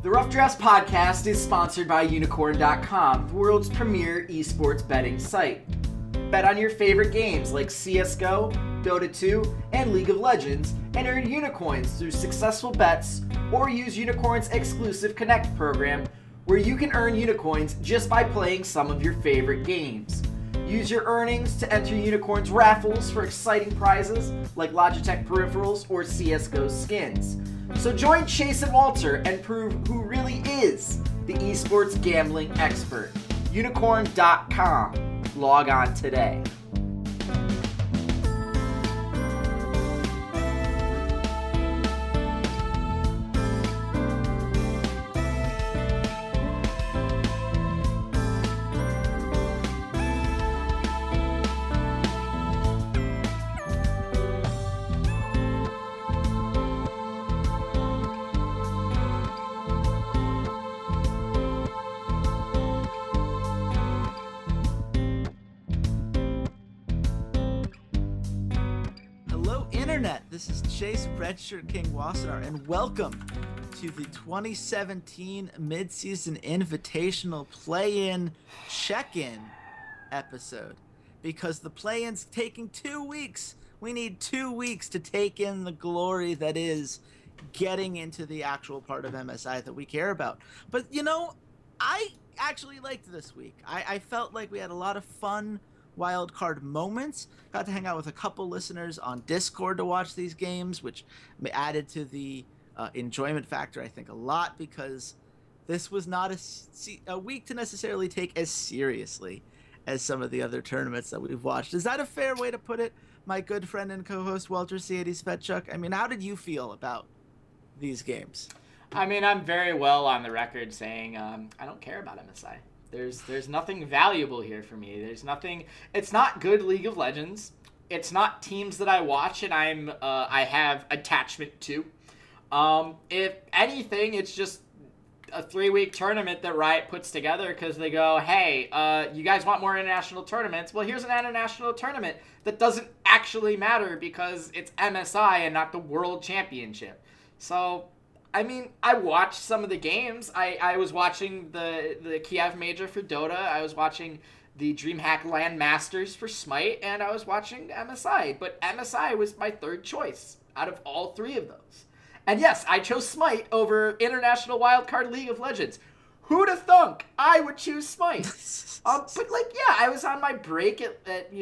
The Rough Drafts podcast is sponsored by Unicorn.com, the world's premier esports betting site. Bet on your favorite games like CSGO, Dota 2, and League of Legends, and earn Unicoins through successful bets, or use Unicorn's exclusive Connect program, where you can earn Unicoins just by playing some of your favorite games. Use your earnings to enter Unicorn's raffles for exciting prizes like Logitech peripherals or CSGO skins. So join Chase and Walter and prove who really is the esports gambling expert. Unicorn.com. Log on today. This is Chase, RedShirtKing, Wassenar, and welcome to the 2017 Mid-Season Invitational Play-In check-in episode. Because the play-in's taking 2 weeks. We need 2 weeks to take in the glory that is getting into the actual part of MSI that we care about. But, you know, I actually liked this week. I felt like we had a lot of fun wildcard moments. Got to hang out with a couple listeners on Discord to watch these games, which added to the enjoyment factor, I think, a lot, because this was not a week to necessarily take as seriously as some of the other tournaments that we've watched. Is that a fair way to put it, my good friend and co-host Walter Ceades, Fedczuk? I mean, how did you feel about these games? I mean, I'm very well on the record saying I don't care about MSI. There's nothing valuable here for me. There's nothing. It's not good League of Legends. It's not teams that I watch and I have attachment to. If anything, it's just a 3-week tournament that Riot puts together because they go, hey, you guys want more international tournaments? Well, here's an international tournament that doesn't actually matter because it's MSI and not the World Championship. So, I mean, I watched some of the games. I was watching the Kiev Major for Dota. I was watching the DreamHack Land Masters for Smite, and I was watching MSI. But MSI was my third choice out of all three of those. And yes, I chose Smite over International Wildcard League of Legends. Who'da thunk I would choose Smite? But like, yeah, I was on my break at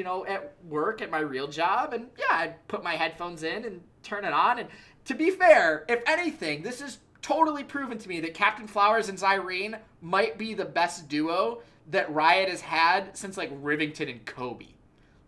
work at my real job, and yeah, I'd put my headphones in and turn it on. And to be fair, if anything, this is totally proven to me that Captain Flowers and Zyrene might be the best duo that Riot has had since like Rivington and Kobe.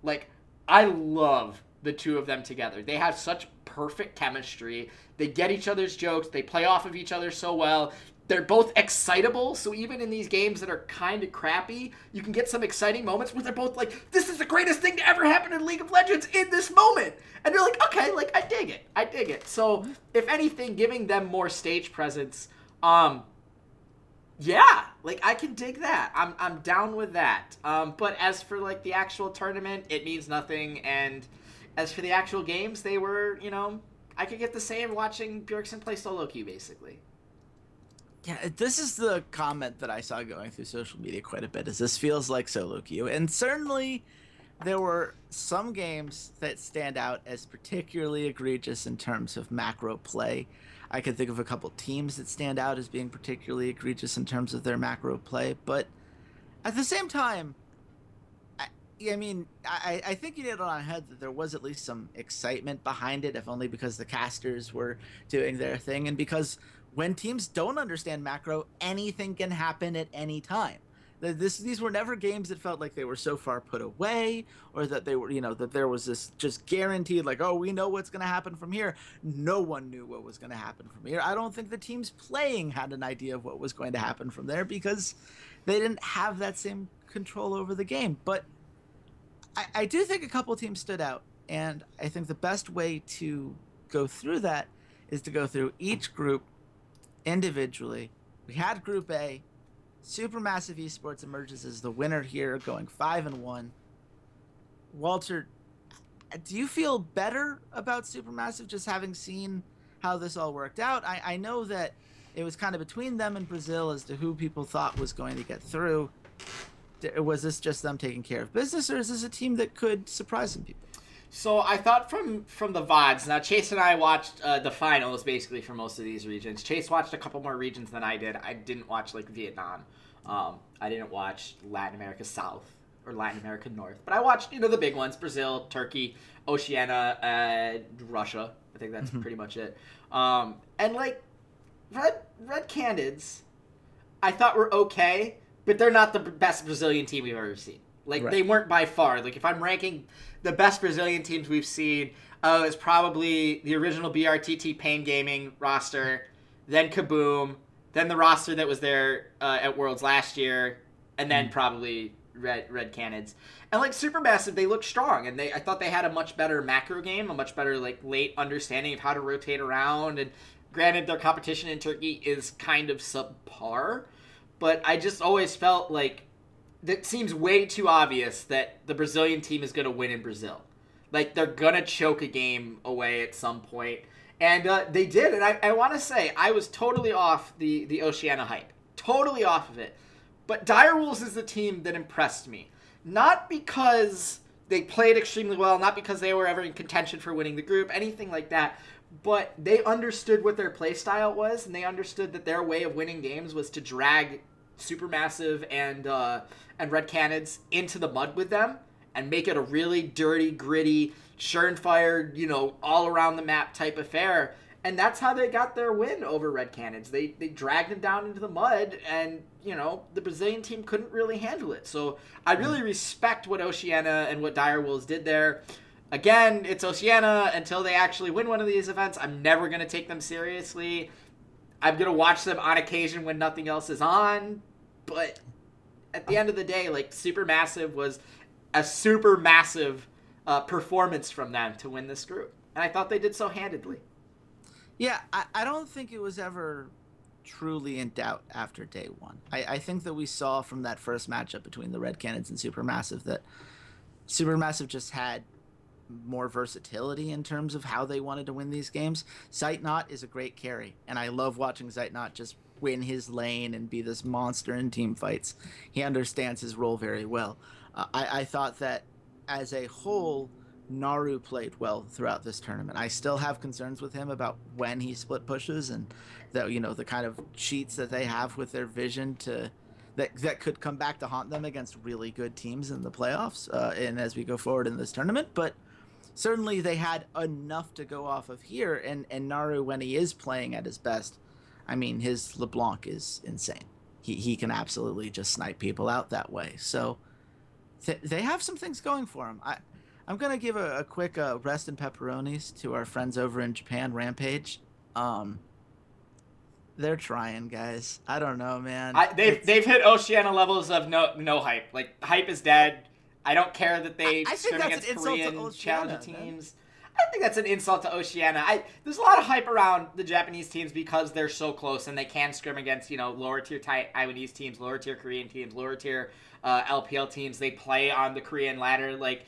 Like, I love the two of them together. They have such perfect chemistry. They get each other's jokes. They play off of each other so well. They're both excitable, so even in these games that are kind of crappy, you can get some exciting moments where they're both like, this is the greatest thing to ever happen in League of Legends in this moment. And you're like, okay, like, I dig it. So, if anything, giving them more stage presence, yeah, like, I can dig that. I'm down with that. But as for, like, the actual tournament, it means nothing. And as for the actual games, they were, I could get the same watching Bjergsen play solo queue, basically. Yeah, this is the comment that I saw going through social media quite a bit, is this feels like solo queue. And certainly there were some games that stand out as particularly egregious in terms of macro play. I could think of a couple teams that stand out as being particularly egregious in terms of their macro play. But at the same time, I think you hit it on the head that there was at least some excitement behind it, if only because the casters were doing their thing, and because when teams don't understand macro, anything can happen at any time. These were never games that felt like they were so far put away, or that they were, that there was this just guaranteed, like, oh, we know what's going to happen from here. No one knew what was going to happen from here. I don't think the teams playing had an idea of what was going to happen from there because they didn't have that same control over the game. But I do think a couple teams stood out, and I think the best way to go through that is to go through each group individually. We had Group A. SuperMassive Esports emerges as the winner here, going 5-1. Walter, do you feel better about SuperMassive just having seen how this all worked out? I know that it was kind of between them and Brazil as to who people thought was going to get through. Was this just them taking care of business, or is this a team that could surprise some people? So I thought from the VODs. Now Chase and I watched the finals basically for most of these regions. Chase watched a couple more regions than I did. I didn't watch like Vietnam. I didn't watch Latin America South or Latin America North, but I watched the big ones: Brazil, Turkey, Oceania, Russia. I think that's pretty much it. And like Red Candids, I thought were okay, but they're not the best Brazilian team we've ever seen. Like, They weren't by far. Like, if I'm ranking the best Brazilian teams we've seen, it's probably the original BRTT Pain Gaming roster, then Kaboom, then the roster that was there at Worlds last year, and then probably Red Canids. And, like, SuperMassive, they looked strong, and I thought they had a much better macro game, a much better, like, late understanding of how to rotate around. And granted, their competition in Turkey is kind of subpar, but I just always felt like that seems way too obvious that the Brazilian team is going to win in Brazil. Like, they're going to choke a game away at some point. And they did. And I want to say, I was totally off the Oceania hype. Totally off of it. But Direwolves is the team that impressed me. Not because they played extremely well, not because they were ever in contention for winning the group, anything like that. But they understood what their play style was, and they understood that their way of winning games was to drag SuperMassive and Red Canids into the mud with them and make it a really dirty, gritty, sure-and-fire, all around the map type affair. And that's how they got their win over Red Canids. They dragged them down into the mud, and the Brazilian team couldn't really handle it. So I really respect what Oceania and what Direwolves did there. Again, it's Oceania. Until they actually win one of these events, I'm never going to take them seriously. I'm going to watch them on occasion when nothing else is on. But at the end of the day, like, SuperMassive was a supermassive performance from them to win this group. And I thought they did so handedly. Yeah, I don't think it was ever truly in doubt after day one. I think that we saw from that first matchup between the Red Canids and SuperMassive that SuperMassive just had more versatility in terms of how they wanted to win these games. Zeitnot is a great carry, and I love watching Zeitnot just win his lane and be this monster in team fights. He understands his role very well. I thought that as a whole, Naru played well throughout this tournament. I still have concerns with him about when he split pushes and the kind of cheats that they have with their vision that could come back to haunt them against really good teams in the playoffs and as we go forward in this tournament. But certainly they had enough to go off of here, and Naru, when he is playing at his best, I mean, his LeBlanc is insane. He can absolutely just snipe people out that way. So they have some things going for him. I'm going to give a quick rest in pepperonis to our friends over in Japan, Rampage. They're trying, guys. I don't know, man. They've hit Oceania levels of no hype. Like, hype is dead. I don't care that they scrim against Korean challenger teams. I think that's an insult to Oceania. There's a lot of hype around the Japanese teams because they're so close and they can scrim against, lower tier Taiwanese teams, lower tier Korean teams, lower tier LPL teams. They play on the Korean ladder. Like,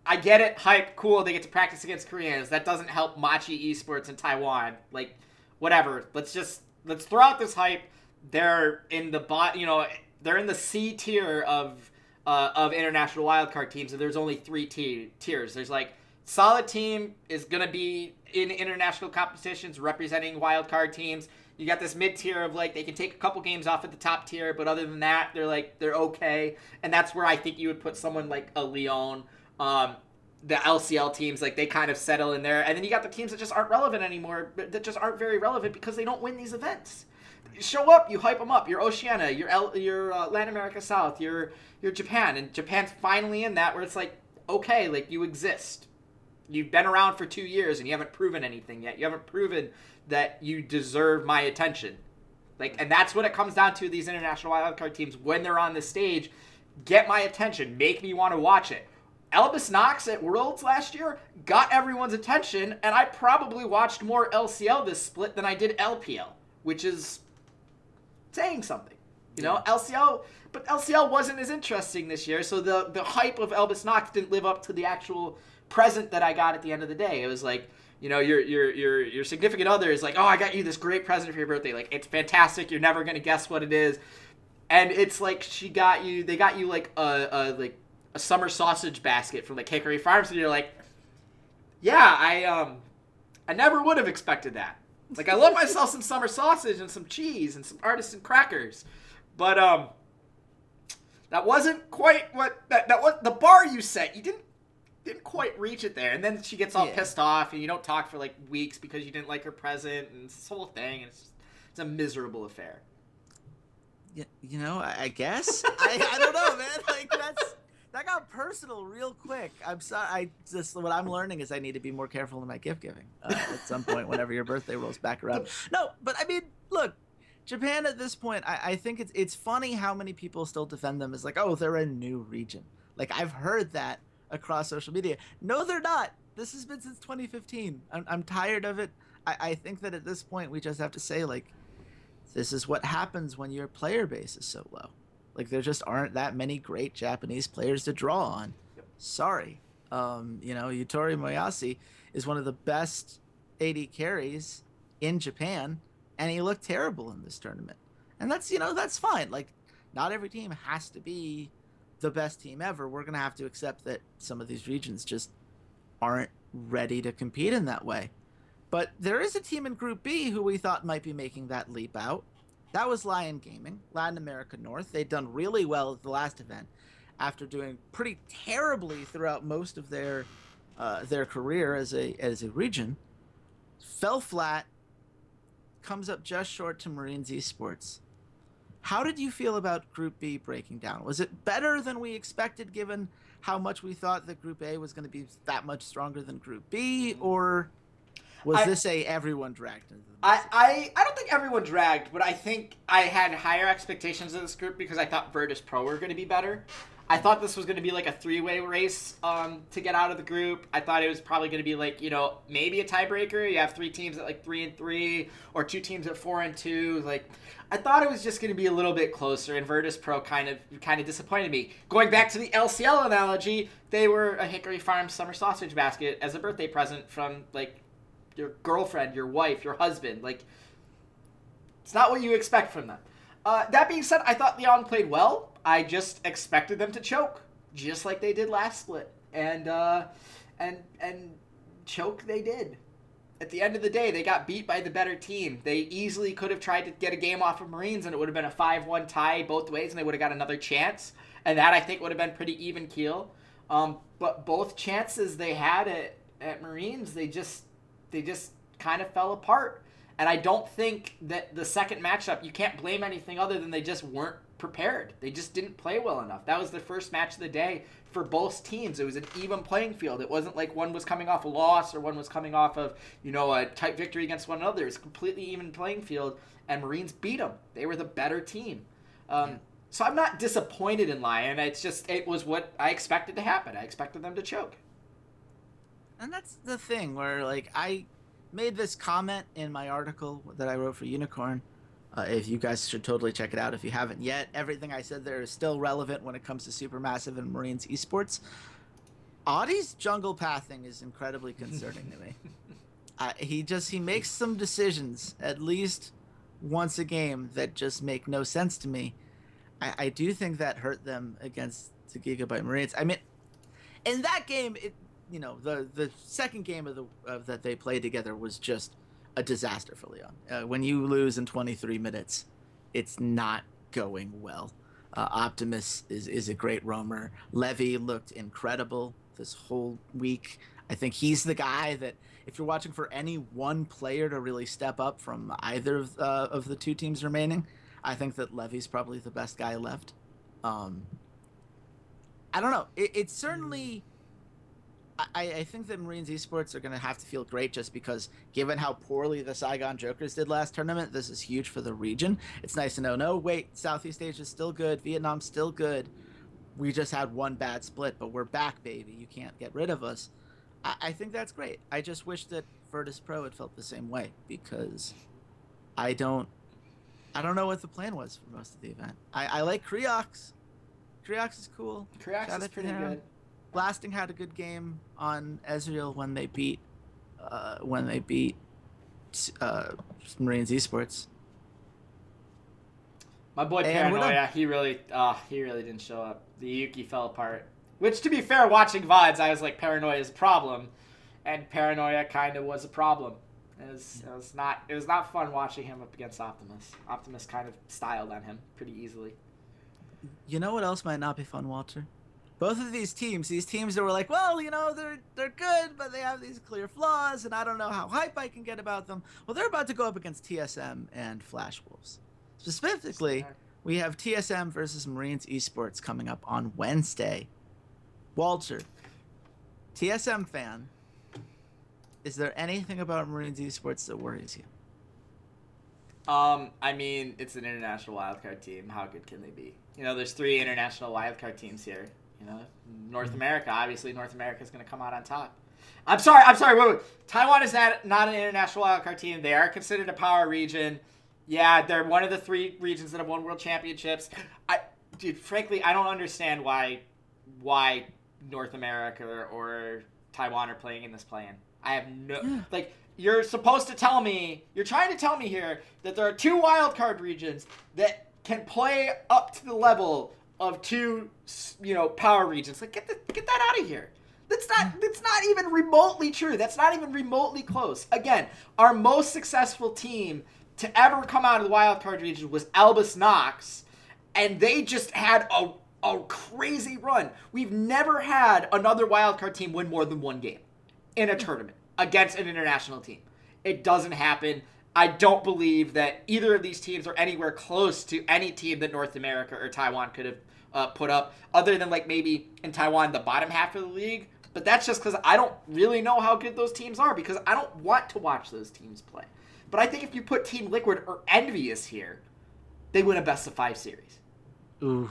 I get it. Hype, cool. They get to practice against Koreans. That doesn't help Machi Esports in Taiwan. Like, whatever. Let's throw out this hype. They're in the they're in the C tier of international wildcard teams, and there's only three tiers. There's like solid team is gonna be in international competitions representing wildcard teams. You got this mid tier of like they can take a couple games off at the top tier, but other than that, they're okay. And that's where I think you would put someone like a Lyon. The LCL teams, like, they kind of settle in there. And then you got the teams that just aren't relevant anymore, that just aren't very relevant because they don't win these events. Show up, you hype them up. You're Oceania, you're Latin America South, you're Japan. And Japan's finally in that where it's like, okay, like, you exist. You've been around for 2 years and you haven't proven anything yet. You haven't proven that you deserve my attention. Like, and that's what it comes down to, these international wildcard teams. When they're on the stage, get my attention. Make me want to watch it. Elvis Knox at Worlds last year got everyone's attention, and I probably watched more LCL this split than I did LPL, which is saying something. LCL wasn't as interesting this year, so the hype of Elvis Knox didn't live up to the actual present that I got at the end of the day. It was like, your significant other is like, oh, I got you this great present for your birthday. Like, it's fantastic. You're never gonna guess what it is. And it's like they got you like a summer sausage basket from like Hickory Farms, and you're like, yeah, I never would have expected that. Like, I love myself some summer sausage and some cheese and some artisan crackers, but that wasn't quite what that was the bar you set. You didn't quite reach it there. And then she gets all pissed off, and you don't talk for like weeks because you didn't like her present, and it's this whole thing. And it's a miserable affair. Yeah, I guess I don't know, man. Like that got personal real quick. I'm sorry. What I'm learning is I need to be more careful in my gift giving at some point whenever your birthday rolls back around. No, but I mean, look, Japan at this point, I think it's funny how many people still defend them as like, oh, they're a new region. Like, I've heard that across social media. No, they're not. This has been since 2015. I'm tired of it. I think that at this point we just have to say, like, this is what happens when your player base is so low. Like, there just aren't that many great Japanese players to draw on. Yep. Sorry. Yutori Moyase is one of the best AD carries in Japan, and he looked terrible in this tournament. And that's fine. Like, not every team has to be the best team ever. We're going to have to accept that some of these regions just aren't ready to compete in that way. But there is a team in Group B who we thought might be making that leap out. That was Lion Gaming, Latin America North. They'd done really well at the last event after doing pretty terribly throughout most of their career as a region. Fell flat, comes up just short to Marines Esports. How did you feel about Group B breaking down? Was it better than we expected, given how much we thought that Group A was going to be that much stronger than Group B, or was this everyone dragged into the I don't think everyone dragged, but I think I had higher expectations of this group because I thought Virtus Pro were going to be better. I thought this was going to be like a three-way race to get out of the group. I thought it was probably going to be like, maybe a tiebreaker. You have three teams at like 3-3 or two teams at 4-2. Like, I thought it was just going to be a little bit closer, and Virtus Pro kind of disappointed me. Going back to the LCL analogy, they were a Hickory Farms summer sausage basket as a birthday present from like your girlfriend, your wife, your husband. Like, it's not what you expect from them. That being said, I thought Leon played well. I just expected them to choke, just like they did last split, and choke they did. At the end of the day, they got beat by the better team. They easily could have tried to get a game off of Marines, and it would have been a 5-1 tie both ways, and they would have got another chance. And that, I think, would have been pretty even keel. But both chances they had at Marines, they just kind of fell apart. And I don't think that the second matchup, you can't blame anything other than they just weren't prepared. They just didn't play well enough. That was the first match of the day for both teams. It was an even playing field. It wasn't like one was coming off a loss or one was coming off of, a tight victory against one another. It's a completely even playing field, and Marines beat them. They were the better team. So I'm not disappointed in Lion. It was what I expected to happen. I expected them to choke. And that's the thing where, like, I made this comment in my article that I wrote for Unicorn. If you guys should totally check it out if you haven't yet. Everything I said there is still relevant when it comes to Supermassive and Marines Esports. Audie's jungle pathing is incredibly concerning to me. He makes some decisions at least once a game that just make no sense to me. I do think that hurt them against the Gigabyte Marines. I mean, in that game, the second game of that they played together was just a disaster for Leon. When you lose in 23 minutes, it's not going well. Optimus is a great roamer. Levy looked incredible this whole week. I think he's the guy that, if you're watching for any one player to really step up from either of the two teams remaining, I think that Levy's probably the best guy left. I don't know. It's certainly... I think that Marines Esports are going to have to feel great just because, given how poorly the Saigon Jokers did last tournament, this is huge for the region. It's nice to know, no, wait, Southeast Asia's still good, Vietnam's still good. We just had one bad split, but we're back, baby. You can't get rid of us. I think that's great. I just wish that Virtus Pro had felt the same way, because I don't know what the plan was for most of the event. I like Creox. Creox is cool. Creox is pretty good. Blasting had a good game on Ezreal when they beat when they beat Marines Esports. My boy Paranoia, he really didn't show up. The Yuki fell apart. Which, to be fair, watching VODs, I was like, Paranoia's a problem, and Paranoia kind of was a problem. It was not fun watching him up against Optimus. Optimus kind of styled on him pretty easily. You know what else might not be fun, Walter? Both of these teams that were like, well, they're good, but they have these clear flaws, and I don't know how hype I can get about them. Well, they're about to go up against TSM and Flash Wolves. Specifically, we have TSM versus Marines Esports coming up on Wednesday. Walter, TSM fan, is there anything about Marines Esports that worries you? I mean, it's an international wildcard team. How good can they be? There's 3 international wildcard teams here. North America, obviously North America is going to come out on top. I'm sorry, wait. Taiwan is not an international wildcard team. They are considered a power region. Yeah, they're one of the 3 regions that have won world championships. Frankly, I don't understand why North America or Taiwan are playing in this play-in. I have no... You're supposed to tell me... You're trying to tell me here that there are 2 wildcard regions that can play up to the level of 2, power regions. Get that out of here. That's not even remotely true. That's not even remotely close. Again, our most successful team to ever come out of the wildcard region was Albus Nox, and they just had a crazy run. We've never had another wildcard team win more than 1 game in a tournament against an international team. It doesn't happen. I don't believe that either of these teams are anywhere close to any team that North America or Taiwan could have put up, other than maybe in Taiwan, the bottom half of the league. But that's just because I don't really know how good those teams are, because I don't want to watch those teams play. But I think if you put Team Liquid or Envious here, they win a best-of-5 series. Ooh.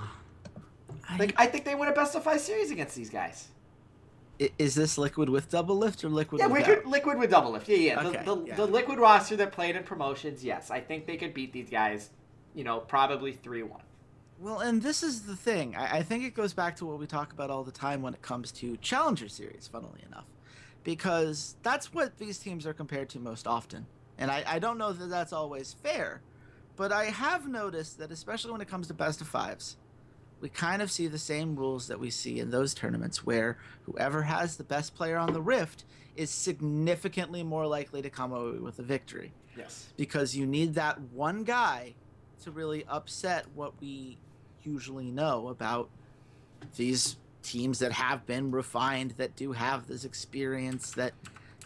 I think they win a best-of-5 series against these guys. Is this Liquid with double lift or Liquid without? Liquid with double lift. Yeah. Okay, The Liquid roster that played in promotions, yes. I think they could beat these guys, probably 3-1. Well, and this is the thing. I think it goes back to what we talk about all the time when it comes to Challenger Series, funnily enough. Because that's what these teams are compared to most often. And I don't know that that's always fair, but I have noticed that especially when it comes to best of 5s, we kind of see the same rules that we see in those tournaments, where whoever has the best player on the Rift is significantly more likely to come away with a victory. Yes. Because you need that one guy to really upset what we usually know about these teams that have been refined, that do have this experience, that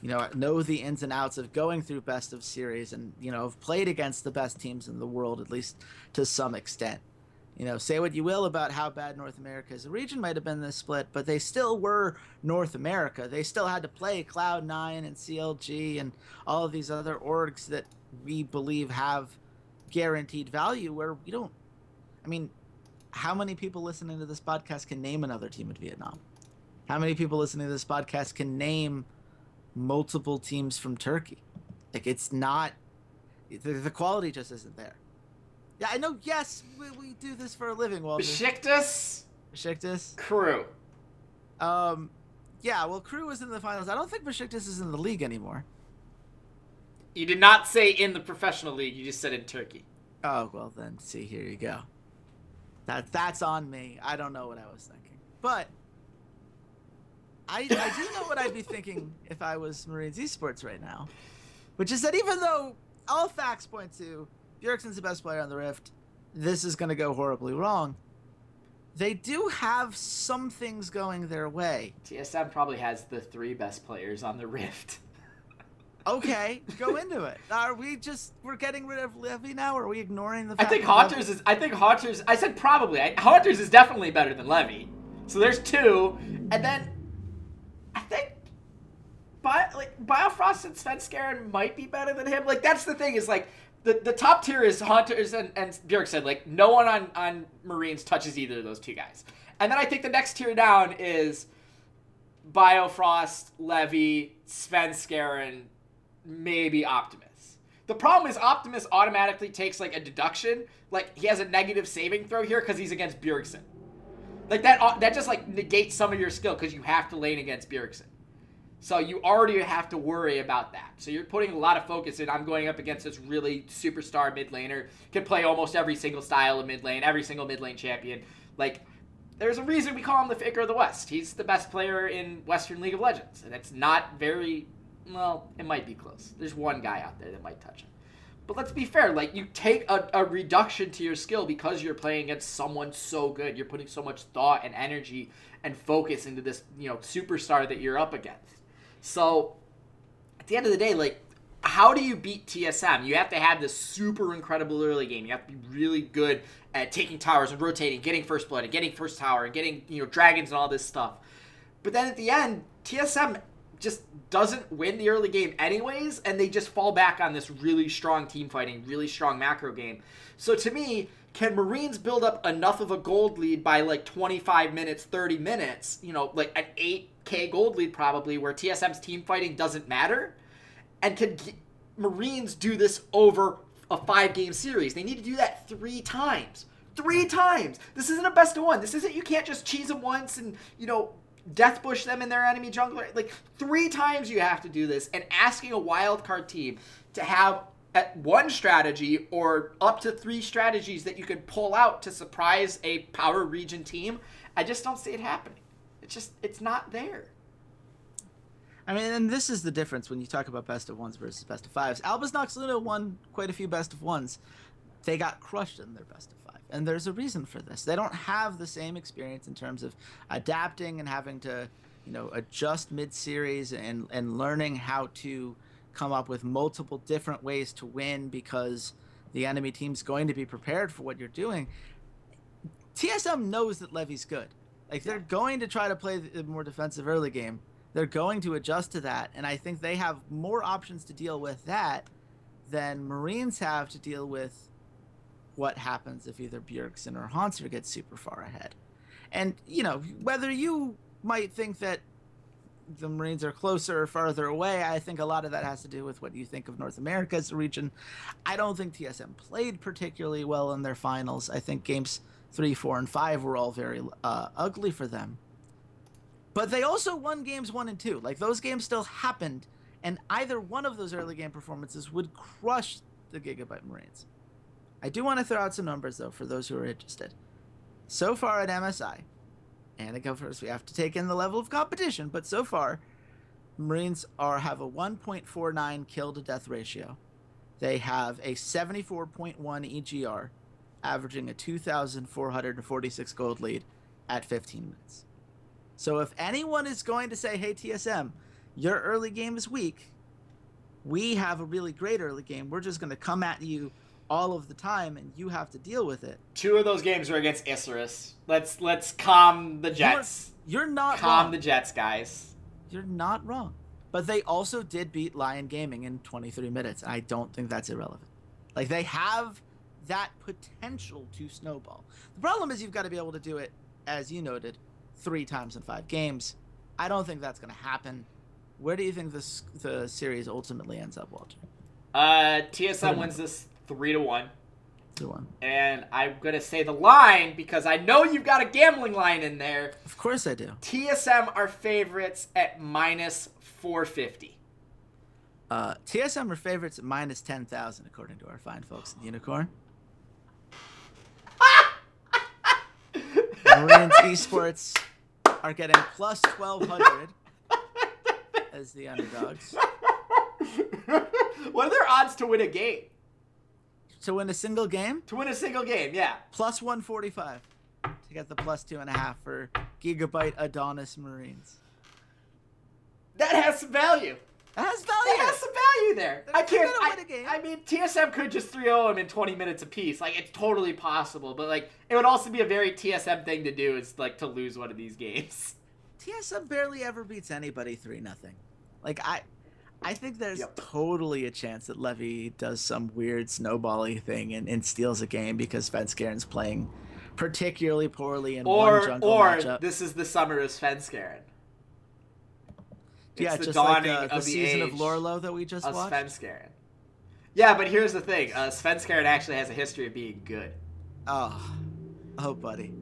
know the ins and outs of going through best of series, and have played against the best teams in the world, at least to some extent. Say what you will about how bad North America as a region might have been this split, but they still were North America. They still had to play Cloud9 and CLG and all of these other orgs that we believe have guaranteed value, where we don't. I mean, how many people listening to this podcast can name another team in Vietnam? How many people listening to this podcast can name multiple teams from Turkey? It's not, the quality just isn't there. Yeah, I know. Yes, we do this for a living, Walter. Besiktas. Crew. Yeah, well, Crew was in the finals. I don't think Besiktas is in the league anymore. You did not say in the professional league. You just said in Turkey. Oh, well then, see, here you go. That's on me. I don't know what I was thinking. But I do know what I'd be thinking if I was Marines Esports right now, which is that even though all facts point to Bjergsen's the best player on the Rift, this is going to go horribly wrong, they do have some things going their way. TSM probably has the 3 best players on the Rift. Okay, go into it. We're getting rid of Levy now, or are we ignoring the fact I think Haunters, I said probably. Haunters is definitely better than Levy. So there's 2. And then I think Biofrost and Svenskeren might be better than him. That's the thing, is the top tier is Haunters and Bjergsen. No one on Marines touches either of those 2 guys. And then I think the next tier down is Biofrost, Levy, Svenskeren, maybe Optimus. The problem is Optimus automatically takes a deduction. He has a negative saving throw here because he's against Bjergsen. That just negates some of your skill because you have to lane against Bjergsen. So you already have to worry about that. So you're putting a lot of focus in. I'm going up against this really superstar mid laner. Can play almost every single style of mid lane, every single mid lane champion. Like, there's a reason we call him the Faker of the West. He's the best player in Western League of Legends. And it's not very, well, it might be close. There's one guy out there that might touch him. But let's be fair. Like, you take a reduction to your skill because you're playing against someone so good. You're putting so much thought and energy and focus into this, superstar that you're up against. So, at the end of the day, like, how do you beat TSM? You have to have this super incredible early game. You have to be really good at taking towers and rotating, getting first blood, and getting first tower, and getting, dragons and all this stuff. But then at the end, TSM just doesn't win the early game anyways, and they just fall back on this really strong team fighting, really strong macro game. So to me, can Marines build up enough of a gold lead by like 25 minutes, 30 minutes, like an 8K gold lead probably, where TSM's team fighting doesn't matter? And can Marines do this over a 5-game series? They need to do that 3 times. 3 times! This isn't a best of 1. This isn't, you can't just cheese them once and, death bush them in their enemy jungler. Like, 3 times you have to do this, and asking a wildcard team to have at 1 strategy or up to 3 strategies that you could pull out to surprise a power region team, I just don't see it happening. It's not there. I mean, and this is the difference when you talk about best of 1s versus best of 5s. Albus Nox Luna won quite a few best of 1s. They got crushed in their best of 5. And there's a reason for this. They don't have the same experience in terms of adapting and having to, adjust mid-series and learning how to come up with multiple different ways to win because the enemy team's going to be prepared for what you're doing. TSM knows that Levy's good. Like, they're going to try to play the more defensive early game. They're going to adjust to that, and I think they have more options to deal with that than Marines have to deal with what happens if either Bjergsen or Hanser gets super far ahead. And, whether you might think that the Marines are closer or farther away, I think a lot of that has to do with what you think of North America as a region. I don't think TSM played particularly well in their finals. I think games 3, 4, and 5 were all very ugly for them. But they also won games 1 and 2. Like, those games still happened, and either one of those early game performances would crush the Gigabyte Marines. I do want to throw out some numbers, though, for those who are interested. So far at MSI, and again, first we have to take in the level of competition, but so far, Marines have a 1.49 kill-to-death ratio. They have a 74.1 EGR, averaging a 2,446 gold lead at 15 minutes. So if anyone is going to say, hey, TSM, your early game is weak, we have a really great early game. We're just going to come at you all of the time, and you have to deal with it. 2 of those games were against Isurus. Let's calm the Jets. You're not calm wrong. The Jets, guys. You're not wrong. But they also did beat Lion Gaming in 23 minutes. I don't think that's irrelevant. Like, they have that potential to snowball. The problem is you've got to be able to do it, as you noted, 3 times in 5 games. I don't think that's going to happen. Where do you think the series ultimately ends up, Walter? TSM wins this 3-1. 2-1. And I'm going to say the line because I know you've got a gambling line in there. Of course I do. TSM are favorites at minus 450. TSM are favorites at minus 10,000, according to our fine folks at Unicorn. Marines Esports are getting plus 1,200 as the underdogs. What are their odds to win a game? To win a single game? To win a single game, yeah. Plus 145 to get the plus 2.5 for Gigabyte Adonis Marines. That has some value. That has value. That has some value there. I mean, TSM could just 3-0 him in 20 minutes apiece. Like, it's totally possible. But, like, it would also be a very TSM thing to do is, like, to lose one of these games. TSM barely ever beats anybody 3-0. Like, I think there's totally a chance that Levy does some weird snowball-y thing and steals a game because Fedczuk's playing particularly poorly in one jungle matchup. Or this is the summer of Fedczuk. Yeah, the just dawning like the of the season age of Lorlo that we just watched. Fedczuk. Yeah, but here's the thing. Fedczuk actually has a history of being good. Oh, buddy.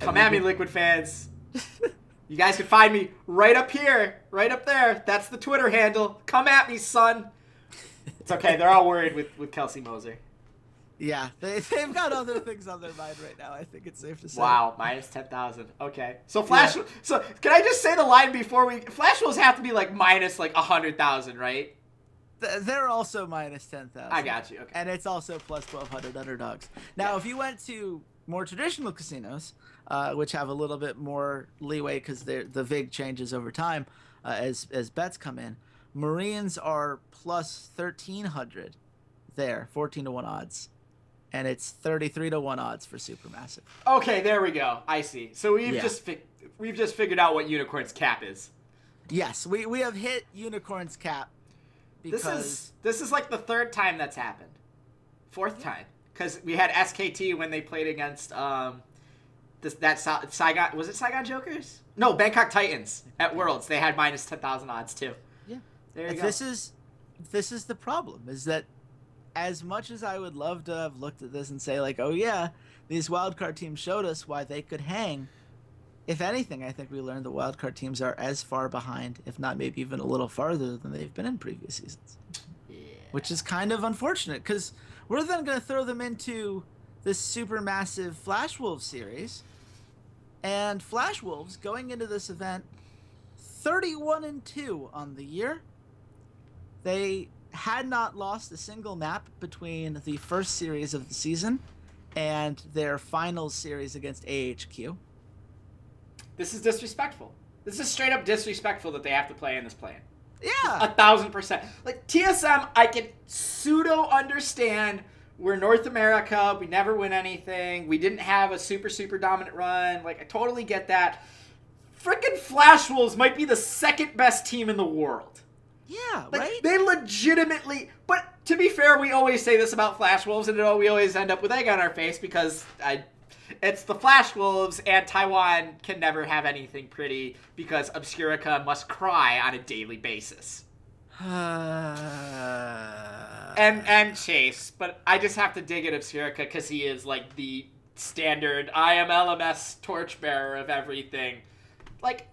Come at me, Liquid fans. You guys can find me right up here, right up there. That's the Twitter handle. Come at me, son. It's okay. They're all worried with Kelsey Moser. Yeah, they've got other things on their mind right now. I think it's safe to say. Wow, minus 10,000. Okay, so So can I just say the line before we? Flash Wolves have to be like minus like 100,000, right? They're also minus 10,000. I got you. Okay. And it's also plus 1,200 underdogs. Now, if you went to more traditional casinos, which have a little bit more leeway because the VIG changes over time as bets come in, Marines are plus 1,300 there, 14-1 odds. And it's 33-1 odds for SuperMassive. Okay, there we go. I see. So we've just figured out what Unicorn's cap is. Yes, we have hit Unicorn's cap. Because this is like the third time that's happened. Fourth time. Because we had SKT when they played against Saigon. Was it Saigon Jokers? No, Bangkok Titans at Worlds. They had minus 10,000 odds too. Yeah. There you go. This is the problem, is that as much as I would love to have looked at this and say, like, oh yeah, these wildcard teams showed us why they could hang, if anything, I think we learned the wildcard teams are as far behind, if not maybe even a little farther than they've been in previous seasons. Yeah. Which is kind of unfortunate, because we're then going to throw them into this supermassive Flash Wolves series. And Flash Wolves, going into this event, 31-2 on the year. They had not lost a single map between the first series of the season and their finals series against AHQ. This is disrespectful. This is straight up disrespectful that they have to play in this play-in. Yeah. 1,000%. Like, TSM, I can pseudo understand. We're North America. We never win anything. We didn't have a super dominant run. Like, I totally get that. Frickin' Flash Wolves might be the second best team in the world. Yeah, like, right? They legitimately... But to be fair, we always say this about Flash Wolves, and we always end up with egg on our face because it's the Flash Wolves, and Taiwan can never have anything pretty because Obscurica must cry on a daily basis. and Chase, but I just have to dig at Obscurica because he is like the standard I am LMS torchbearer of everything. Like,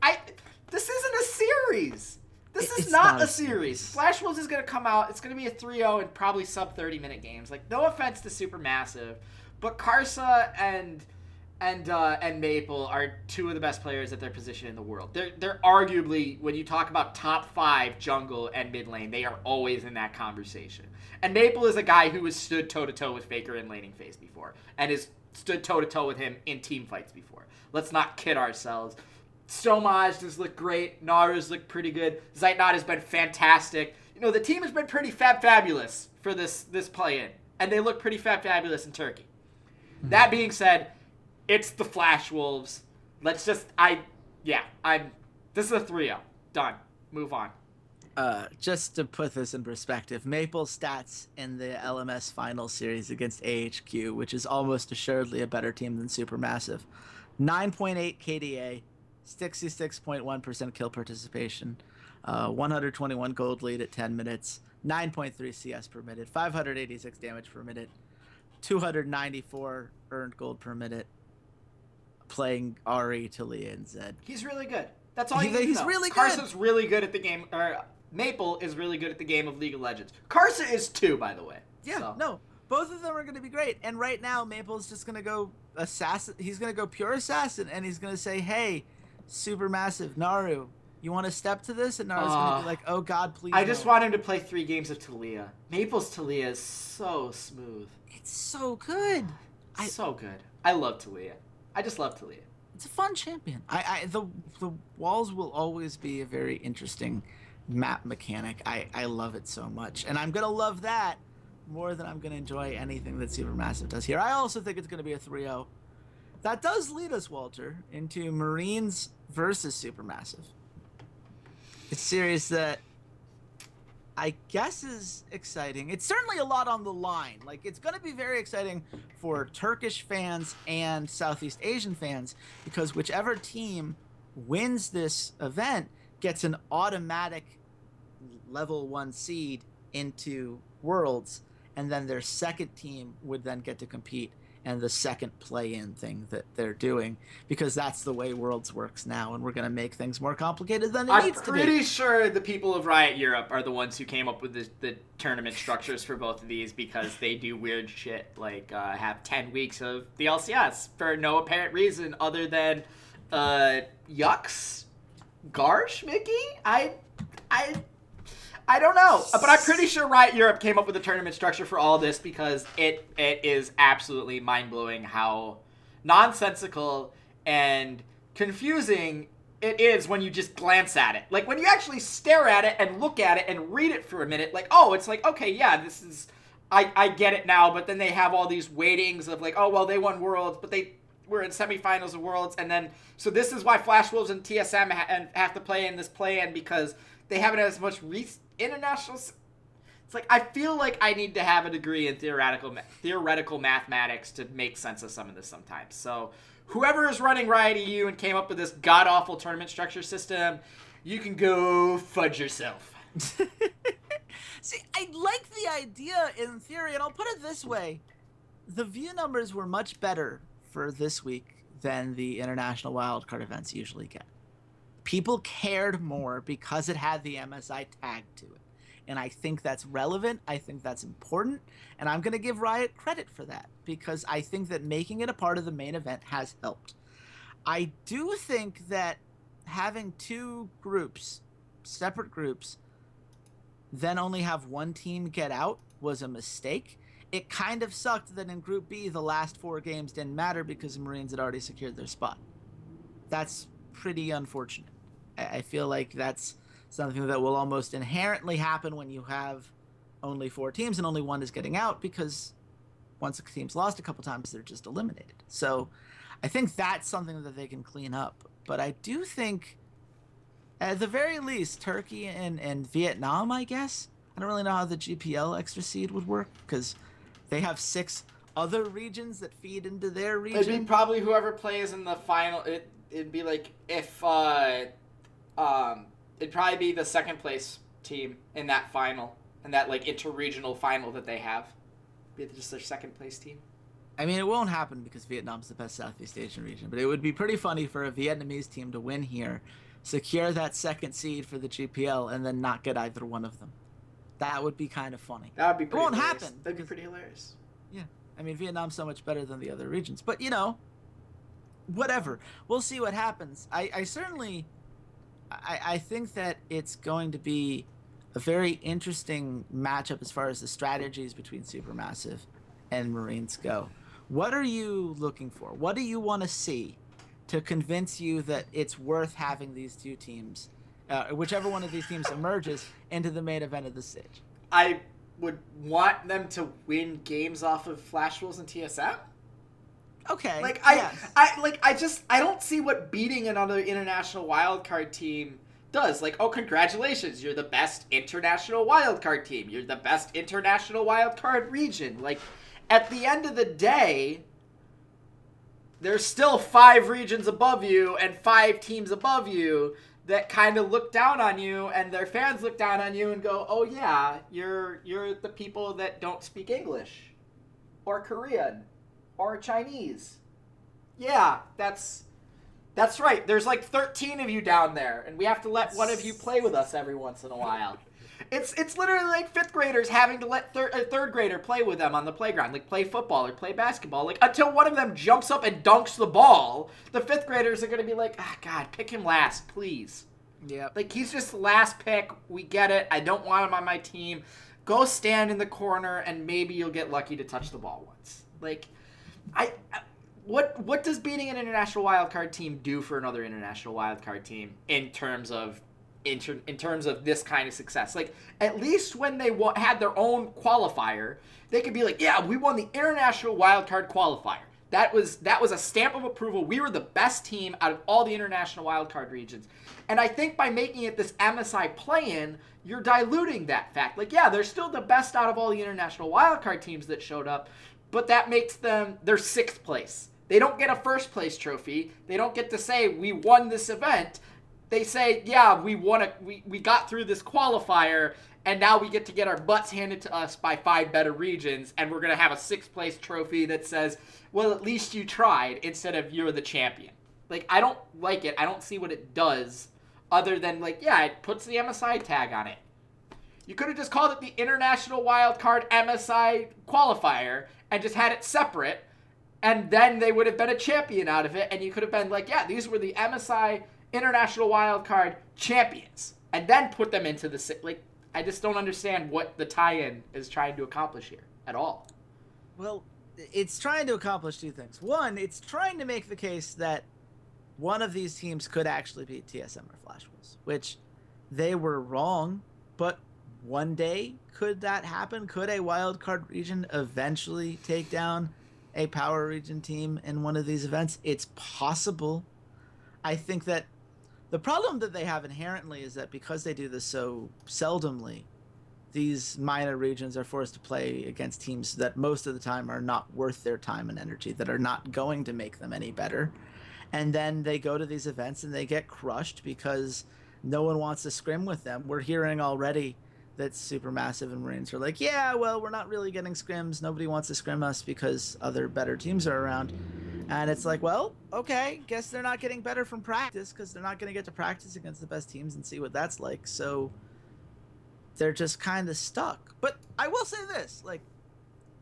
this isn't a series. This is not a series. Flash Wolves is going to come out. It's going to be a 3-0 and probably sub 30-minute games. Like, no offense to SuperMassive, but Karsa and Maple are two of the best players at their position in the world. They're arguably, when you talk about top 5 jungle and mid lane, they are always in that conversation. And Maple is a guy who has stood toe-to-toe with Faker in laning phase before and has stood toe-to-toe with him in team fights before. Let's not kid ourselves. Stomaj has looked great. Naru's looked pretty good. Zeitnot has been fantastic. You know, the team has been pretty fabulous for this play-in. And they look pretty fabulous in Turkey. Mm-hmm. That being said, it's the Flash Wolves. Let's just, this is a 3-0. Done. Move on. Just to put this in perspective, Maple's stats in the LMS final series against AHQ, which is almost assuredly a better team than SuperMassive. 9.8 KDA, 66.1% kill participation, 121 gold lead at 10 minutes, 9.3 CS per minute, 586 damage per minute, 294 earned gold per minute, playing Ahri, Taliyah, and Zed. He's really good. That's all you need to know. He's really good. Karsa's really good at the game, or Maple is really good at the game of League of Legends. Karsa is too, by the way. Yeah, so. No. Both of them are going to be great. And right now, Maple's just going to go assassin. He's going to go pure assassin, and he's going to say, hey, SuperMassive, Naru, you want to step to this? And Naru's going to be like, oh, God, please. I just want him to play 3 games of Taliyah. Maple's Taliyah is so smooth. It's so good. So good. I love Taliyah. I just love Taliyah. It's a fun champion. The walls will always be a very interesting map mechanic. I love it so much. And I'm going to love that more than I'm going to enjoy anything that SuperMassive does here. I also think it's going to be a 3-0. That does lead us, Walter, into Marines versus SuperMassive. It's a series that I guess is exciting. It's certainly a lot on the line. Like, it's going to be very exciting for Turkish fans and Southeast Asian fans because whichever team wins this event gets an automatic level 1 seed into Worlds. and then their second team would then get to compete and the second play-in thing that they're doing, because that's the way Worlds works now, and we're going to make things more complicated than it needs to be. I'm pretty sure the people of Riot Europe are the ones who came up with the tournament structures for both of these, because they do weird shit, like have 10 weeks of the LCS for no apparent reason other than yucks, Garsh, Mickey? I don't know, but I'm pretty sure Riot Europe came up with a tournament structure for all this, because it is absolutely mind-blowing how nonsensical and confusing it is when you just glance at it. Like, when you actually stare at it and look at it and read it for a minute, like, oh, it's like, okay, yeah, this is... I get it now, but then they have all these weightings of like, oh, well, they won Worlds, but they were in semifinals of Worlds, and then... So this is why Flash Wolves and TSM have to play in this play-in, because they haven't had as much international. It's like, I feel like I need to have a degree in theoretical mathematics to make sense of some of this sometimes. So whoever is running Riot EU and came up with this god-awful tournament structure system, you can go fudge yourself. See, I like the idea in theory, and I'll put it this way. The view numbers were much better for this week than the international wildcard events usually get. People cared more because it had the MSI tag to it. And I think that's relevant. I think that's important. And I'm going to give Riot credit for that, because I think that making it a part of the main event has helped. I do think that having two groups, separate groups, then only have one team get out was a mistake. It kind of sucked that in Group B, the last 4 games didn't matter because the Marines had already secured their spot. That's pretty unfortunate. I feel like that's something that will almost inherently happen when you have only 4 teams and only one is getting out, because once a team's lost a couple times, they're just eliminated. So I think that's something that they can clean up. But I do think, at the very least, Turkey and Vietnam, I guess. I don't really know how the GPL extra seed would work, because they have 6 other regions that feed into their region. It'd be probably whoever plays in the final. It'd be like if it'd probably be the second place team in that final, in that like interregional final that they have. Be just their second place team. I mean, it won't happen because Vietnam's the best Southeast Asian region, but it would be pretty funny for a Vietnamese team to win here, secure that second seed for the GPL, and then not get either one of them. That would be kind of funny. That would be pretty hilarious. It won't happen. That'd be pretty hilarious. Yeah. I mean, Vietnam's so much better than the other regions. But, you know, whatever. We'll see what happens. I certainly... I think that it's going to be a very interesting matchup as far as the strategies between Supermassive and Marines go. What are you looking for? What do you want to see to convince you that it's worth having these two teams, whichever one of these teams emerges, into the main event of the stage? I would want them to win games off of Flash Wolves and TSM. Okay. Like yes. I don't see what beating another international wildcard team does. Like, oh, congratulations, you're the best international wildcard team. You're the best international wildcard region. Like, at the end of the day, there's still 5 regions above you and 5 teams above you that kind of look down on you, and their fans look down on you and go, oh yeah, you're the people that don't speak English or Korean or Chinese. Yeah, that's right. There's like 13 of you down there, and we have to let one of you play with us every once in a while. It's literally like 5th graders having to let a 3rd grader play with them on the playground, like play football or play basketball. Like, until one of them jumps up and dunks the ball, the 5th graders are going to be like, ah, God, pick him last, please. Yeah. Like, he's just the last pick. We get it. I don't want him on my team. Go stand in the corner, and maybe you'll get lucky to touch the ball once. Like, what does beating an international wildcard team do for another international wildcard team in terms of this kind of success? Like, at least when they had their own qualifier, they could be like, yeah, we won the international wildcard qualifier. That was a stamp of approval. We were the best team out of all the international wildcard regions. And I think by making it this MSI play-in, you're diluting that fact. Like, yeah, they're still the best out of all the international wildcard teams that showed up, but that makes them their 6th place. They don't get a 1st place trophy. They don't get to say, we won this event. they say, yeah, we got through this qualifier, and now we get to get our butts handed to us by 5 better regions, and we're going to have a 6th place trophy that says, well, at least you tried, instead of you're the champion. Like, I don't like it. I don't see what it does other than, like, yeah, it puts the MSI tag on it. You could have just called it the International Wildcard MSI Qualifier and just had it separate, and then they would have been a champion out of it, and you could have been like, yeah, these were the MSI International Wildcard champions, and then put them into the, like, I just don't understand what the tie-in is trying to accomplish here at all. Well, it's trying to accomplish 2 things. One, it's trying to make the case that one of these teams could actually beat TSM or Flash Wolves, which they were wrong, but one day could that happen? Could a wildcard region eventually take down a power region team in one of these events? It's possible. I think that the problem that they have inherently is that because they do this so seldomly, these minor regions are forced to play against teams that most of the time are not worth their time and energy, that are not going to make them any better. And then they go to these events and they get crushed because no one wants to scrim with them. We're hearing already that SuperMassive and Marines are like, yeah, well, we're not really getting scrims. Nobody wants to scrim us because other better teams are around. And it's like, well, okay, guess they're not getting better from practice because they're not going to get to practice against the best teams and see what that's like. So they're just kind of stuck. But I will say this, like,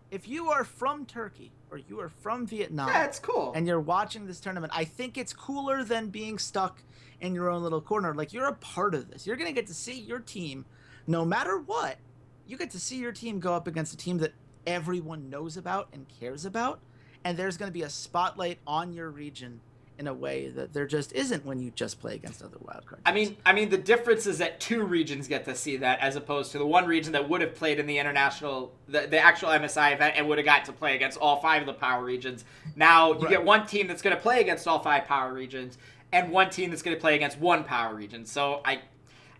if you are from Turkey or you are from Vietnam, yeah, it's cool, and you're watching this tournament, I think it's cooler than being stuck in your own little corner. Like, you're a part of this. You're going to get to see your team, no matter what, you get to see your team go up against a team that everyone knows about and cares about, and there's going to be a spotlight on your region in a way that there just isn't when you just play against other wildcard teams. I mean, the difference is that 2 regions get to see that, as opposed to the 1 region that would have played in the the actual MSI event and would have got to play against all 5 of the power regions. Now you get 1 team that's going to play against all 5 power regions and 1 team that's going to play against 1 power region. So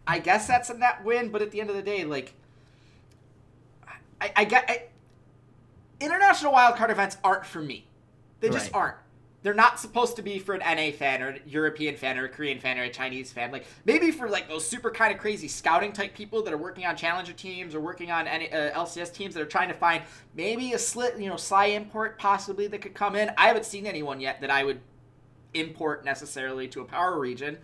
I guess that's a net win, but at the end of the day, like, international wildcard events aren't for me. They just aren't. They're not supposed to be for an NA fan or a European fan or a Korean fan or a Chinese fan. Like, maybe for, like, those super kind of crazy scouting type people that are working on challenger teams or working on LCS teams that are trying to find maybe a Sly import possibly that could come in. I haven't seen anyone yet that I would import necessarily to a power region.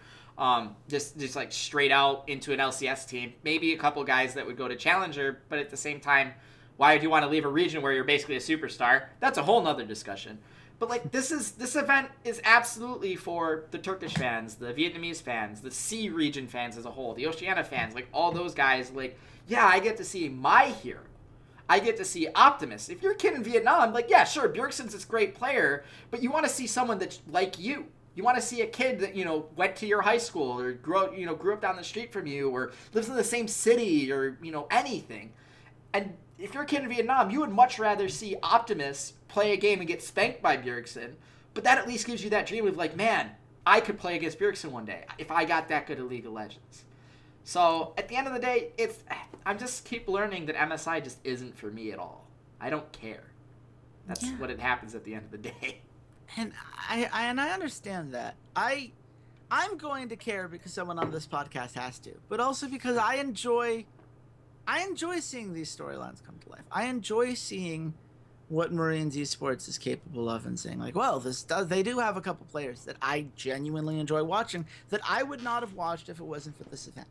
Just like straight out into an LCS team. Maybe a couple guys that would go to challenger, but at the same time, why would you want to leave a region where you're basically a superstar? That's a whole nother discussion. But, like, this event is absolutely for the Turkish fans, the Vietnamese fans, the C region fans as a whole, the Oceania fans, like, all those guys. Like, yeah, I get to see my hero. I get to see Optimus. If you're a kid in Vietnam, like, yeah, sure, Bjergsen's this great player, but you want to see someone that's like you. You want to see a kid that, went to your high school or grew up down the street from you or lives in the same city or, anything. And if you're a kid in Vietnam, you would much rather see Optimus play a game and get spanked by Bjergsen, but that at least gives you that dream of, like, man, I could play against Bjergsen one day if I got that good at League of Legends. So at the end of the day, I'm just keep learning that MSI just isn't for me at all. I don't care. That's what it happens at the end of the day. And I understand that. I'm going to care because someone on this podcast has to, but also because I enjoy seeing these storylines come to life. I enjoy seeing what Marines Esports is capable of and saying, like, well, they do have a couple players that I genuinely enjoy watching that I would not have watched if it wasn't for this event.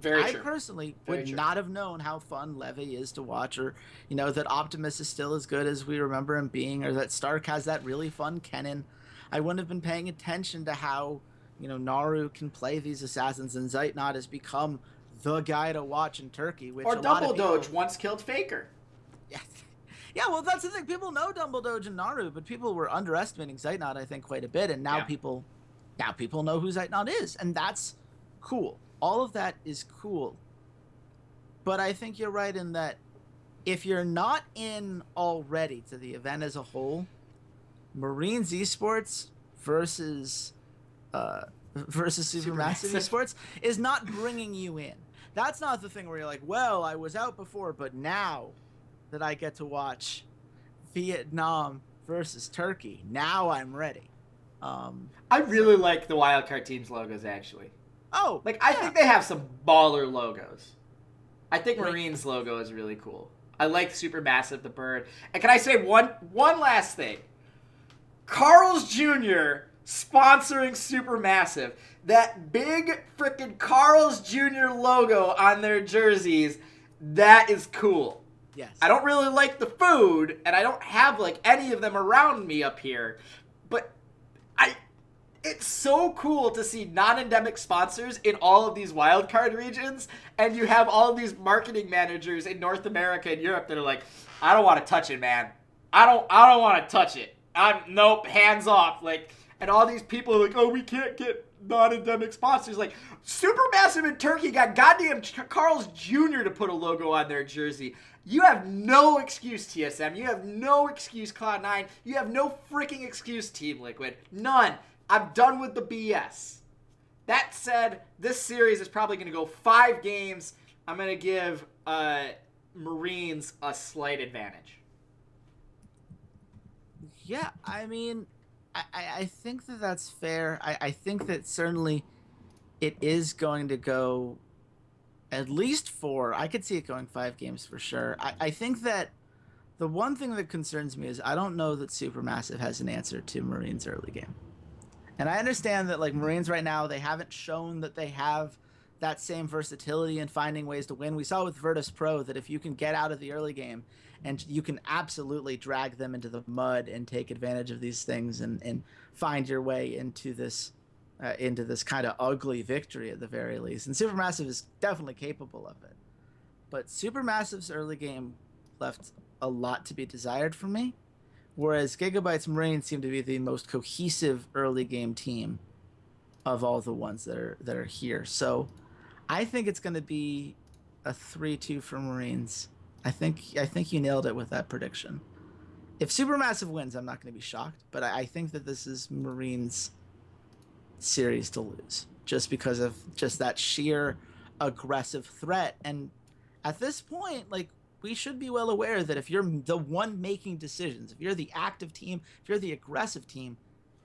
I personally would not have known how fun Levy is to watch, or, that Optimus is still as good as we remember him being, or that Stark has that really fun Kennen. I wouldn't have been paying attention to how, Naru can play these assassins, and Zeitnot has become the guy to watch in Turkey. Which or Double Doge once killed Faker. Yeah, well, that's the thing. People know Double Doge and Naru, but people were underestimating Zeitnot, I think, quite a bit, and now people know who Zeitnot is, and that's cool. All of that is cool. But I think you're right in that if you're not in already to the event as a whole, Marines Esports versus Supermassive Esports is not bringing you in. That's not the thing where you're like, well, I was out before, but now that I get to watch Vietnam versus Turkey, now I'm ready. I really like the wildcard teams logos, actually. Oh, Like, I think they have some baller logos. I think Marines logo is really cool. I like SuperMassive, the bird. And can I say one last thing? Carl's Jr. sponsoring SuperMassive. That big freaking Carl's Jr. logo on their jerseys, that is cool. Yes. I don't really like the food, and I don't have, like, any of them around me up here. But it's so cool to see non-endemic sponsors in all of these wildcard regions, and you have all of these marketing managers in North America and Europe that are like, I don't want to touch it, man. I don't want to touch it. Nope, hands off. Like, and all these people are like, oh, we can't get non-endemic sponsors. Like, SuperMassive in Turkey got goddamn Carl's Jr. to put a logo on their jersey. You have no excuse, TSM. You have no excuse, Cloud9. You have no freaking excuse, Team Liquid. None. I'm done with the BS. That said, this series is probably going to go 5 games. I'm going to give Marines a slight advantage. Yeah, I mean, I think that that's fair. I think that certainly it is going to go at least 4. I could see it going 5 games for sure. I think that the one thing that concerns me is I don't know that SuperMassive has an answer to Marines' early game. And I understand that, like, Marines right now, they haven't shown that they have that same versatility in finding ways to win. We saw with Virtus Pro that if you can get out of the early game and you can absolutely drag them into the mud and take advantage of these things and find your way into this kind of ugly victory at the very least. And SuperMassive is definitely capable of it. But SuperMassive's early game left a lot to be desired for me. Whereas Gigabyte's Marines seem to be the most cohesive early game team of all the ones that are here. So I think it's going to be a 3-2 for Marines. I think you nailed it with that prediction. If SuperMassive wins, I'm not going to be shocked, but I think that this is Marines' series to lose just because of just that sheer aggressive threat. And at this point, like, we should be well aware that if you're the one making decisions, if you're the active team, if you're the aggressive team,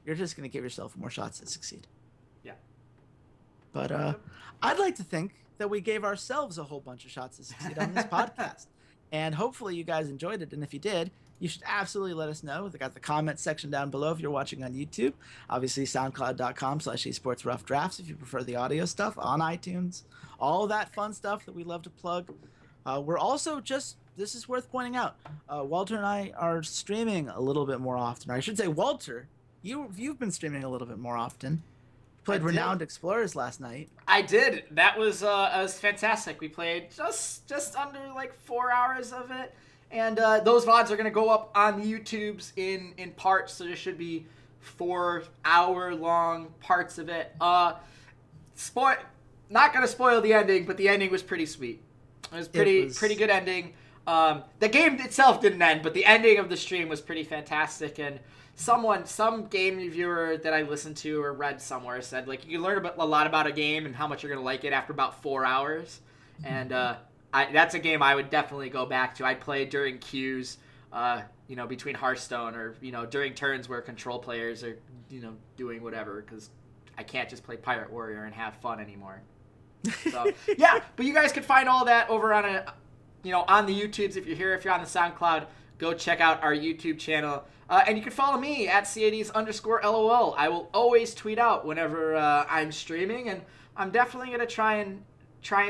you're just going to give yourself more shots to succeed. Yeah. But I'd like to think that we gave ourselves a whole bunch of shots to succeed on this podcast. And hopefully you guys enjoyed it. And if you did, you should absolutely let us know. We got the comments section down below if you're watching on YouTube. Obviously, soundcloud.com/esportsroughdrafts if you prefer the audio stuff, on iTunes. All that fun stuff that we love to plug. We're also this is worth pointing out, Walter and I are streaming a little bit more often. Or I should say, Walter, you've been streaming a little bit more often. Played Renowned Explorers last night. I did. That was fantastic. We played just under like 4 hours of it. And those VODs are going to go up on the YouTubes in parts, so there should be 4-hour-long parts of it. Not going to spoil the ending, but the ending was pretty sweet. It was pretty good ending. The game itself didn't end, but the ending of the stream was pretty fantastic. And some game reviewer that I listened to or read somewhere said, like, you can learn a lot about a game and how much you're going to like it after about 4 hours. And that's a game I would definitely go back to. I played during queues, between Hearthstone or, during turns where control players are, doing whatever, because I can't just play Pirate Warrior and have fun anymore. So yeah, but you guys can find all that over on on the YouTubes. If you're here, if you're on the SoundCloud, go check out our YouTube channel. And you can follow me at Ceades_LOL. I will always tweet out whenever I'm streaming, and I'm definitely gonna try and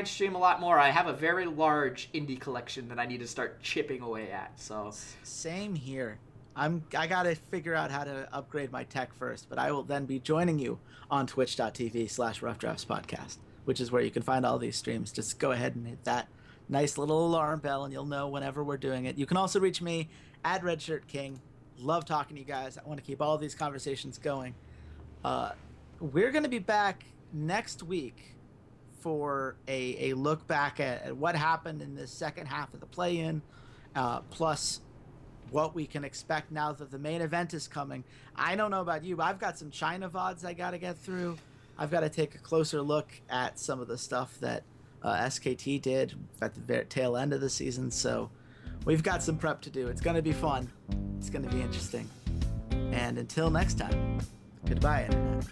stream a lot more. I have a very large indie collection that I need to start chipping away at. So same here. I gotta figure out how to upgrade my tech first, but I will then be joining you on twitch.tv/roughdraftspodcast, which is where you can find all these streams. Just go ahead and hit that nice little alarm bell and you'll know whenever we're doing it. You can also reach me at RedShirtKing. Love talking to you guys. I want to keep all these conversations going. We're going to be back next week for a look back at what happened in the second half of the play-in, plus what we can expect now that the main event is coming. I don't know about you, but I've got some China VODs I got to get through. I've got to take a closer look at some of the stuff that SKT did at the tail end of the season. So we've got some prep to do. It's going to be fun. It's going to be interesting. And until next time, goodbye, Internet.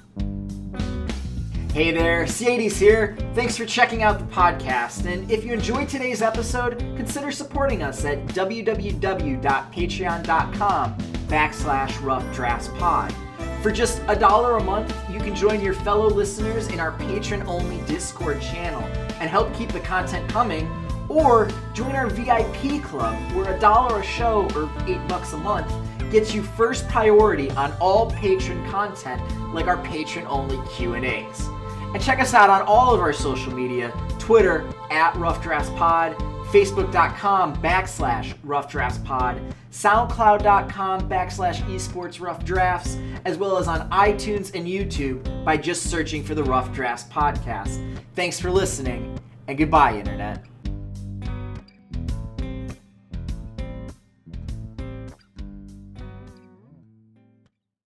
Hey there, Ceades here. Thanks for checking out the podcast. And if you enjoyed today's episode, consider supporting us at www.patreon.com/roughdraftspod. For just $1 a month, you can join your fellow listeners in our patron-only Discord channel and help keep the content coming, or join our VIP club where $1 a show or $8 a month gets you first priority on all patron content like our patron-only Q&As. And check us out on all of our social media, Twitter @RoughDraftsPod, Facebook.com/RoughDraftsPod, SoundCloud.com/EsportsRoughDrafts, as well as on iTunes and YouTube by just searching for the Rough Drafts Podcast. Thanks for listening, and goodbye, Internet.